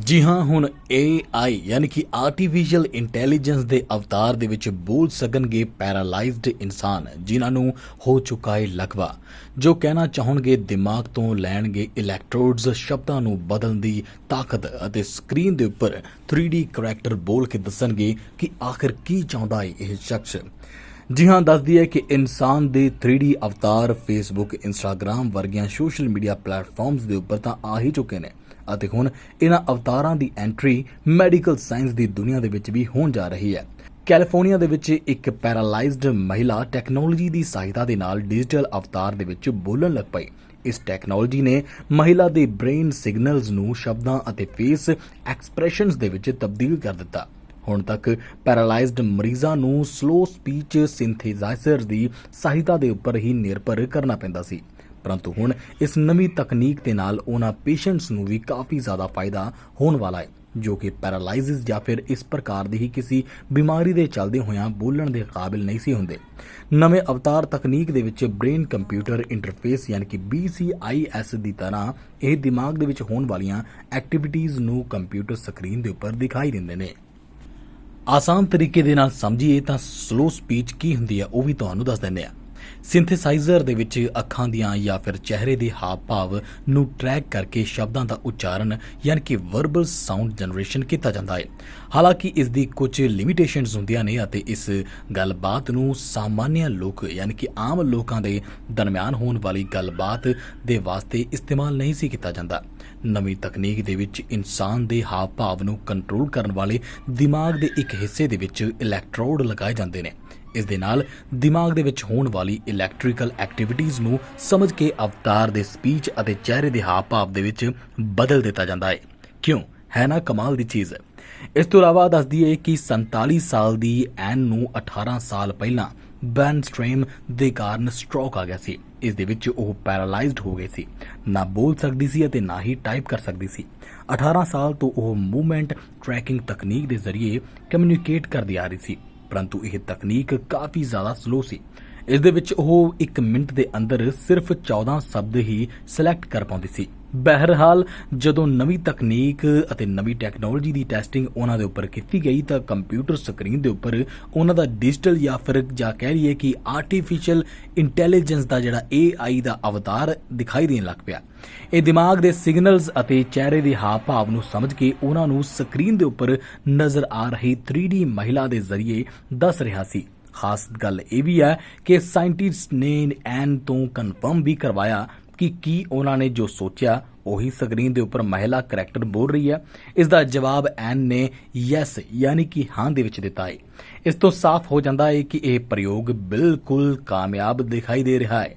ਜੀ ਹਾਂ, ਹੁਣ AI ਯਾਨੀ ਕਿ ਆਰਟੀਫੀਸ਼ੀਅਲ ਇੰਟੈਲੀਜੈਂਸ ਦੇ ਅਵਤਾਰ ਦੇ ਵਿੱਚ ਬੋਲ ਸਕਣਗੇ ਪੈਰਾਲਾਈਜ਼ਡ ਇਨਸਾਨ, ਜਿਨ੍ਹਾਂ ਨੂੰ ਹੋ ਚੁੱਕਾ ਹੈ ਲਕਵਾ, ਜੋ ਕਹਿਣਾ ਚਾਹਣਗੇ ਦਿਮਾਗ ਤੋਂ ਲੈਣਗੇ ਇਲੈਕਟ੍ਰੋਡਸ, ਸ਼ਬਦਾਂ ਨੂੰ ਬਦਲਣ ਦੀ ਤਾਕਤ ਅਤੇ ਸਕਰੀਨ ਦੇ ਉੱਪਰ 3D ਕਰੈਕਟਰ ਬੋਲ ਕੇ ਦੱਸਣਗੇ ਕਿ ਆਖਿਰ ਕੀ ਚਾਹੁੰਦਾ ਹੈ ਇਹ ਸ਼ਖਸ। ਜੀ ਹਾਂ, ਦੱਸਦੀ ਹੈ ਕਿ ਇਨਸਾਨ ਦੇ 3D ਅਵਤਾਰ ਫੇਸਬੁੱਕ, ਇੰਸਟਾਗ੍ਰਾਮ ਵਰਗੀਆਂ ਸੋਸ਼ਲ ਮੀਡੀਆ ਪਲੇਟਫਾਰਮਸ ਦੇ ਉੱਪਰ ਤਾਂ ਆ ਹੀ ਚੁੱਕੇ ਨੇ ਅਤੇ ਹੁਣ ਇਹਨਾਂ ਅਵਤਾਰਾਂ ਦੀ ਐਂਟਰੀ ਮੈਡੀਕਲ ਸਾਇੰਸ ਦੀ ਦੁਨੀਆ ਦੇ ਵਿੱਚ ਵੀ ਹੋਣ ਜਾ ਰਹੀ ਹੈ। ਕੈਲੀਫੋਰਨੀਆ ਦੇ ਵਿੱਚ ਇੱਕ ਪੈਰਾਲਾਈਜ਼ਡ ਮਹਿਲਾ ਟੈਕਨੋਲੋਜੀ ਦੀ ਸਹਾਇਤਾ ਦੇ ਨਾਲ ਡਿਜੀਟਲ ਅਵਤਾਰ ਦੇ ਵਿੱਚ ਬੋਲਣ ਲੱਗ ਪਈ। ਇਸ ਟੈਕਨੋਲੋਜੀ ਨੇ ਮਹਿਲਾ ਦੇ ਬ੍ਰੇਨ ਸਿਗਨਲਜ਼ ਨੂੰ ਸ਼ਬਦਾਂ ਅਤੇ ਫੇਸ ਐਕਸਪ੍ਰੈਸ਼ਨਸ ਦੇ ਵਿੱਚ ਤਬਦੀਲ ਕਰ ਦਿੱਤਾ। ਹੁਣ ਤੱਕ ਪੈਰਾਲਾਈਜ਼ਡ ਮਰੀਜ਼ਾਂ ਨੂੰ ਸਲੋ ਸਪੀਚ ਸਿੰਥੇਸਾਈਜ਼ਰ ਦੀ ਸਹਾਇਤਾ ਦੇ ਉੱਪਰ ਹੀ ਨਿਰਭਰ ਕਰਨਾ ਪੈਂਦਾ ਸੀ, ਪਰੰਤੂ ਹੁਣ ਇਸ ਨਵੀਂ ਤਕਨੀਕ ਦੇ ਨਾਲ ਉਹਨਾਂ ਪੇਸ਼ੈਂਟਸ ਨੂੰ ਵੀ ਕਾਫੀ ਜ਼ਿਆਦਾ ਫਾਇਦਾ ਹੋਣ ਵਾਲਾ ਹੈ, ਜੋ ਕਿ ਪੈਰਾਲਾਈਸਿਸ ਜਾਂ ਫਿਰ ਇਸ ਪ੍ਰਕਾਰ ਦੀ ਹੀ ਕਿਸੇ ਬਿਮਾਰੀ ਦੇ ਚੱਲਦੇ ਹੋਇਆਂ ਬੋਲਣ ਦੇ ਕਾਬਿਲ ਨਹੀਂ ਸੀ ਹੁੰਦੇ। ਨਵੇਂ ਅਵਤਾਰ ਤਕਨੀਕ ਦੇ ਵਿੱਚ ਬ੍ਰੇਨ ਕੰਪਿਊਟਰ ਇੰਟਰਫੇਸ ਯਾਨੀ ਕਿ BCIS ਦੀ ਤਰ੍ਹਾਂ ਇਹ ਦਿਮਾਗ ਦੇ ਵਿੱਚ ਹੋਣ ਵਾਲੀਆਂ ਐਕਟੀਵਿਟੀਜ਼ ਨੂੰ ਕੰਪਿਊਟਰ ਸਕਰੀਨ ਦੇ ਉੱਪਰ ਦਿਖਾਈ ਦਿੰਦੇ ਨੇ। ਆਸਾਨ ਤਰੀਕੇ ਦੇ ਨਾਲ ਸਮਝੀਏ ਤਾਂ ਸਲੋ ਸਪੀਚ ਕੀ ਹੁੰਦੀ ਹੈ ਉਹ ਵੀ ਤੁਹਾਨੂੰ ਦੱਸ ਦਿੰਦੇ ਆ। ਸਿੰਥੇਸਾਈਜ਼ਰ ਦੇ ਵਿੱਚ ਅੱਖਾਂ ਦੀਆਂ ਜਾਂ ਫਿਰ ਚਿਹਰੇ ਦੇ ਹਾਵ ਭਾਵ ਨੂੰ ਟਰੈਕ ਕਰਕੇ ਸ਼ਬਦਾਂ ਦਾ ਉਚਾਰਨ ਯਾਨੀ ਕਿ ਵਰਬਲ ਸਾਊਂਡ ਜਨਰੇਸ਼ਨ ਕੀਤਾ ਜਾਂਦਾ ਹੈ। ਹਾਲਾਂਕਿ ਇਸ ਦੀ ਕੁਝ ਲਿਮਿਟੇਸ਼ਨਸ ਹੁੰਦੀਆਂ ਨੇ ਅਤੇ ਇਸ ਗੱਲਬਾਤ ਨੂੰ ਸਾਮਾਨਿਆ ਲੋਕ ਯਾਨੀ ਕਿ ਆਮ ਲੋਕਾਂ ਦੇ ਦਰਮਿਆਨ ਹੋਣ ਵਾਲੀ ਗੱਲਬਾਤ ਦੇ ਵਾਸਤੇ ਇਸਤੇਮਾਲ ਨਹੀਂ ਸੀ ਕੀਤਾ ਜਾਂਦਾ। ਨਵੀਂ ਤਕਨੀਕ ਦੇ ਵਿੱਚ ਇਨਸਾਨ ਦੇ ਹਾਵ ਭਾਵ ਨੂੰ ਕੰਟਰੋਲ ਕਰਨ ਵਾਲੇ ਦਿਮਾਗ ਦੇ ਇੱਕ ਹਿੱਸੇ ਦੇ ਵਿੱਚ ਇਲੈਕਟ੍ਰੋਡ ਲਗਾਏ ਜਾਂਦੇ ਨੇ। ਇਸ ਦੇ ਨਾਲ ਦਿਮਾਗ ਦੇ ਵਿੱਚ ਹੋਣ ਵਾਲੀ ਇਲੈਕਟ੍ਰੀਕਲ ਐਕਟੀਵਿਟੀਜ਼ ਨੂੰ ਸਮਝ ਕੇ ਅਵਤਾਰ ਦੇ ਸਪੀਚ ਅਤੇ ਚਿਹਰੇ ਦੇ ਹਾਵ ਭਾਵ ਦੇ ਵਿੱਚ ਬਦਲ ਦਿੱਤਾ ਜਾਂਦਾ ਹੈ। ਕਿਉਂ ਹੈ ਨਾ ਕਮਾਲ ਦੀ ਚੀਜ਼। ਇਸ ਤੋਂ ਇਲਾਵਾ ਦੱਸਦੀ ਹੈ ਕਿ 47 ਸਾਲ ਦੀ ਐਨ ਨੂੰ 18 ਸਾਲ ਪਹਿਲਾਂ ਬ੍ਰੇਨ ਸਟ੍ਰੇਮ ਦੇ ਕਾਰਨ ਸਟ੍ਰੋਕ ਆ ਗਿਆ ਸੀ। ਇਸ ਦੇ ਵਿੱਚ ਉਹ ਪੈਰਾਲਾਈਜ਼ਡ ਹੋ ਗਈ ਸੀ, ਨਾ ਬੋਲ ਸਕਦੀ ਸੀ ਅਤੇ ਨਾ ਹੀ ਟਾਈਪ ਕਰ ਸਕਦੀ ਸੀ। 18 ਸਾਲ ਤੋਂ ਉਹ ਮੂਵਮੈਂਟ ਟਰੈਕਿੰਗ ਤਕਨੀਕ ਦੇ ਜ਼ਰੀਏ ਕਮਿਊਨੀਕੇਟ ਕਰਦੀ ਆ ਰਹੀ ਸੀ, ਪਰੰਤੂ ਇਹ ਤਕਨੀਕ ਕਾਫੀ ਜ਼ਿਆਦਾ ਸਲੋ ਸੀ। ਇਸ ਦੇ ਵਿੱਚ ਉਹ 1 ਮਿੰਟ ਦੇ ਅੰਦਰ ਸਿਰਫ 14 ਸ਼ਬਦ ਹੀ ਸਿਲੈਕਟ ਕਰ ਪਾਉਂਦੀ ਸੀ। ਬਹਰਹਾਲ ਜਦੋਂ ਨਵੀਂ ਤਕਨੀਕ ਅਤੇ ਨਵੀਂ ਟੈਕਨੋਲੋਜੀ ਦੀ ਟੈਸਟਿੰਗ ਉਹਨਾਂ ਦੇ ਉੱਪਰ ਕੀਤੀ ਗਈ ਤਾਂ ਕੰਪਿਊਟਰ ਸਕਰੀਨ ਦੇ ਉੱਪਰ ਉਹਨਾਂ ਦਾ ਡਿਜੀਟਲ ਜਾਂ ਕਹਿ ਲਈਏ ਕਿ ਆਰਟੀਫੀਸ਼ੀਅਲ ਇੰਟੈਲੀਜੈਂਸ ਦਾ ਜਿਹੜਾ AI ਦਾ ਅਵਤਾਰ ਦਿਖਾਈ ਦੇਣ ਲੱਗ ਪਿਆ। ਇਹ ਦਿਮਾਗ ਦੇ ਸਿਗਨਲਸ ਅਤੇ ਚਿਹਰੇ ਦੇ ਹਾਵ ਭਾਵ ਨੂੰ ਸਮਝ ਕੇ ਉਹਨਾਂ ਨੂੰ ਸਕਰੀਨ ਦੇ ਉੱਪਰ ਨਜ਼ਰ ਆ ਰਹੀ 3D ਮਹਿਲਾ ਦੇ ਜ਼ਰੀਏ ਦੱਸ ਰਿਹਾ ਸੀ। ਖਾਸ ਗੱਲ ਇਹ ਵੀ ਹੈ ਕਿ ਸਾਇੰਟਿਸਟ ਨੇ ਐਨ ਤੋਂ ਕਨਫਰਮ ਵੀ ਕਰਵਾਇਆ ਕਿ ਕੀ ਉਹਨਾਂ ਨੇ ਜੋ ਸੋਚਿਆ ਉਹੀ ਸਕਰੀਨ ਦੇ ਉੱਪਰ ਮਹਿਲਾ ਕਰੈਕਟਰ ਬੋਲ ਰਹੀ ਹੈ। ਇਸ ਦਾ ਜਵਾਬ ਐਨ ਨੇ ਯੈਸ ਯਾਨੀ ਕਿ ਹਾਂ ਦੇ ਵਿੱਚ ਦਿੱਤਾ ਹੈ। ਇਸ ਤੋਂ ਸਾਫ਼ ਹੋ ਜਾਂਦਾ ਹੈ ਕਿ ਇਹ ਪ੍ਰਯੋਗ ਬਿਲਕੁਲ ਕਾਮਯਾਬ ਦਿਖਾਈ ਦੇ ਰਿਹਾ ਹੈ।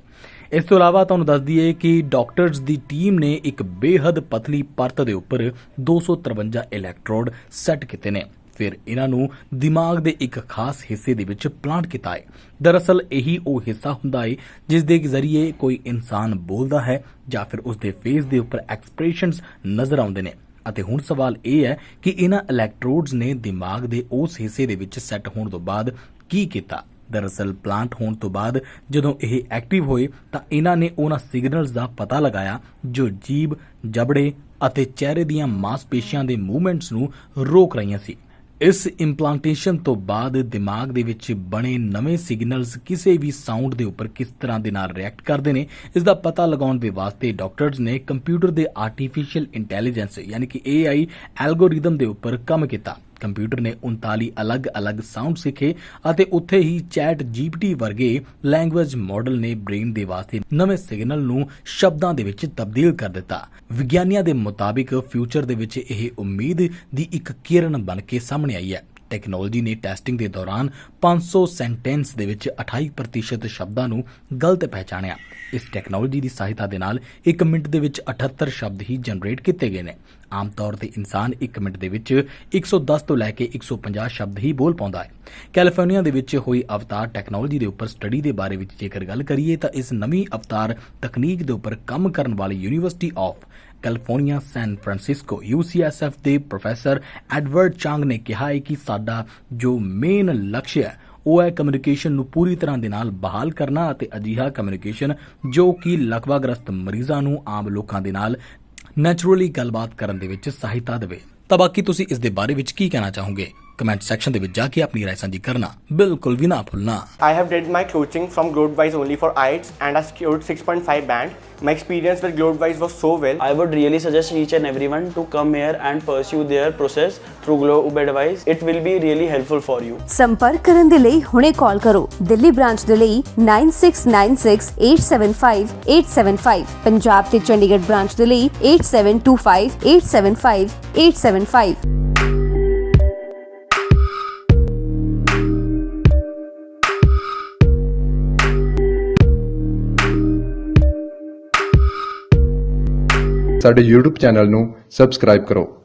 ਇਸ ਤੋਂ ਇਲਾਵਾ ਤੁਹਾਨੂੰ ਦੱਸ ਦਈਏ ਕਿ ਡਾਕਟਰਸ ਦੀ ਟੀਮ ਨੇ ਇੱਕ ਬੇਹੱਦ ਪਤਲੀ ਪਰਤ ਦੇ ਉੱਪਰ 253 ਇਲੈਕਟ੍ਰੋਡ ਸੈੱਟ ਕੀਤੇ ਨੇ। ਫਿਰ ਇਹਨਾਂ ਨੂੰ ਦਿਮਾਗ ਦੇ ਇੱਕ ਖਾਸ ਹਿੱਸੇ ਦੇ ਵਿੱਚ ਪਲਾਂਟ ਕੀਤਾ ਹੈ। ਦਰਅਸਲ ਇਹੀ ਉਹ ਹਿੱਸਾ ਹੁੰਦਾ ਹੈ ਜਿਸ ਦੇ ਜ਼ਰੀਏ ਕੋਈ ਇਨਸਾਨ ਬੋਲਦਾ ਹੈ ਜਾਂ ਫਿਰ ਉਸ ਦੇ ਫੇਸ ਦੇ ਉੱਪਰ ਐਕਸਪ੍ਰੈਸ਼ਨਸ ਨਜ਼ਰ ਆਉਂਦੇ ਨੇ। ਅਤੇ ਹੁਣ ਸਵਾਲ ਇਹ ਹੈ ਕਿ ਇਹਨਾਂ ਇਲੈਕਟ੍ਰੋਡਸ ਨੇ ਦਿਮਾਗ ਦੇ ਉਸ ਹਿੱਸੇ ਦੇ ਵਿੱਚ ਸੈੱਟ ਹੋਣ ਤੋਂ ਬਾਅਦ ਕੀ ਕੀਤਾ। ਦਰਅਸਲ ਪਲਾਂਟ ਹੋਣ ਤੋਂ ਬਾਅਦ ਜਦੋਂ ਇਹ ਐਕਟਿਵ ਹੋਏ ਤਾਂ ਇਹਨਾਂ ਨੇ ਉਹਨਾਂ ਸਿਗਨਲਸ ਦਾ ਪਤਾ ਲਗਾਇਆ ਜੋ ਜੀਭ, ਜਬੜੇ ਅਤੇ ਚਿਹਰੇ ਦੀਆਂ ਮਾਸਪੇਸ਼ੀਆਂ ਦੇ ਮੂਵਮੈਂਟਸ ਨੂੰ ਰੋਕ ਰਹੀਆਂ ਸੀ। ਇਸ ਇੰਪਲਾਂਟੇਸ਼ਨ ਤੋਂ ਬਾਅਦ ਦਿਮਾਗ ਦੇ ਵਿੱਚ ਬਣੇ ਨਵੇਂ ਸਿਗਨਲਸ ਕਿਸੇ ਵੀ ਸਾਊਂਡ ਦੇ ਉੱਪਰ ਕਿਸ ਤਰ੍ਹਾਂ ਦੇ ਨਾਲ ਰਿਐਕਟ ਕਰਦੇ ਨੇ, ਇਸ ਦਾ ਪਤਾ ਲਗਾਉਣ ਦੇ ਵਾਸਤੇ ਡਾਕਟਰਸ ਨੇ ਕੰਪਿਊਟਰ ਦੇ ਆਰਟੀਫੀਸ਼ੀਅਲ ਇੰਟੈਲੀਜੈਂਸ ਯਾਨੀ ਕਿ AI ਐਲਗੋਰਿਦਮ ਦੇ ਉੱਪਰ ਕੰਮ ਕੀਤਾ। ਕੰਪਿਊਟਰ ਨੇ 39 ਅਲੱਗ-ਅਲੱਗ ਸਾਊਂਡ ਸਿੱਖੇ ਅਤੇ ਉੱਥੇ ਹੀ ਚੈਟ GPT ਵਰਗੇ ਲੈਂਗੁਏਜ ਮਾਡਲ ਨੇ ਬ੍ਰੇਨ ਦੇ ਵਾਸਤੇ ਨਵੇਂ ਸਿਗਨਲ ਨੂੰ ਸ਼ਬਦਾਂ ਦੇ ਵਿੱਚ ਤਬਦੀਲ ਕਰ ਦਿੱਤਾ। ਵਿਗਿਆਨੀਆਂ ਦੇ ਮੁਤਾਬਿਕ ਫਿਊਚਰ ਦੇ ਵਿੱਚ ਇਹ ਉਮੀਦ ਦੀ ਇੱਕ ਕਿਰਨ ਬਣ ਕੇ ਸਾਹਮਣੇ ਆਈ ਹੈ। ਟੈਕਨੋਲੋਜੀ ਨੇ ਟੈਸਟਿੰਗ ਦੇ ਦੌਰਾਨ 500 ਸੈਂਟੈਂਸ ਦੇ ਵਿੱਚ 28% ਸ਼ਬਦਾਂ ਨੂੰ ਗਲਤ ਪਹਿਚਾਣਿਆ। ਇਸ ਟੈਕਨੋਲੋਜੀ ਦੀ ਸਹਾਇਤਾ ਦੇ ਨਾਲ 1 ਮਿੰਟ ਦੇ ਵਿੱਚ 78 ਸ਼ਬਦ ਹੀ ਜਨਰੇਟ ਕੀਤੇ ਗਏ ਨੇ। ਆਮ ਤੌਰ ਤੇ ਇਨਸਾਨ 1 ਮਿੰਟ ਦੇ ਵਿੱਚ 110 ਤੋਂ ਲੈ ਕੇ 150 ਸ਼ਬਦ ਹੀ ਬੋਲ ਪਾਉਂਦਾ ਹੈ। ਕੈਲੀਫੋਰਨੀਆ ਦੇ ਵਿੱਚ ਹੋਈ ਅਵਤਾਰ ਟੈਕਨੋਲੋਜੀ ਦੇ ਉੱਪਰ ਸਟੱਡੀ ਦੇ ਬਾਰੇ ਵਿੱਚ ਜੇਕਰ ਗੱਲ ਕਰੀਏ ਤਾਂ ਇਸ ਨਵੀਂ ਅਵਤਾਰ ਤਕਨੀਕ ਦੇ ਉੱਪਰ ਕੰਮ ਕਰਨ ਵਾਲੀ university of California San Francisco UCSF ਦੇ ਪ੍ਰੋਫੈਸਰ ਐਡਵਰਡ ਚਾਂਗ ਨੇ ਕਿਹਾ ਹੈ ਕਿ ਸਾਡਾ ਜੋ ਮੇਨ ਲਕਸ਼ ਹੈ ਉਹ ਹੈ ਕਮਿਊਨੀਕੇਸ਼ਨ ਨੂੰ ਪੂਰੀ ਤਰ੍ਹਾਂ ਦੇ ਨਾਲ ਬਹਾਲ ਕਰਨਾ ਅਤੇ ਅਜਿਹਾ ਕਮਿਊਨੀਕੇਸ਼ਨ ਜੋ ਕਿ ਲਕਵਾਗ੍ਰਸਤ ਮਰੀਜ਼ਾਂ ਨੂੰ ਆਮ ਲੋਕਾਂ ਦੇ ਨਾਲ ਨੈਚੁਰਲੀ ਗੱਲਬਾਤ ਕਰਨ ਦੇ ਵਿੱਚ ਸਹਾਇਤਾ ਦੇਵੇ। ਤਾਂ ਬਾਕੀ ਤੁਸੀਂ ਇਸ ਦੇ ਬਾਰੇ ਵਿੱਚ ਕੀ ਕਹਿਣਾ ਚਾਹੋਗੇ? ਕਮੈਂਟ ਸੈਕਸ਼ਨ ਦੇ ਵਿੱਚ ਜਾ ਕੇ ਆਪਣੀ ਰਾਏ ਸਾਂਝੀ ਕਰਨਾ ਬਿਲਕੁਲ ਵੀ ਨਾ ਭੁੱਲਣਾ। I have did my coaching from Globewise only for IELTS and I scored 6.5 band. My experience with Globewise was so well. I would really suggest each and everyone to come here and pursue their process through Globewise. It will be really helpful for you. ਸੰਪਰਕ ਕਰਨ ਦੇ ਲਈ ਹੁਣੇ ਕਾਲ ਕਰੋ। Delhi branch ਦੇ ਲਈ 9696875875, ਪੰਜਾਬ ਤੇ Chandigarh branch ਦੇ ਲਈ 8725875875। ਸਾਡੇ YouTube ਚੈਨਲ ਨੂੰ ਸਬਸਕ੍ਰਾਈਬ ਕਰੋ।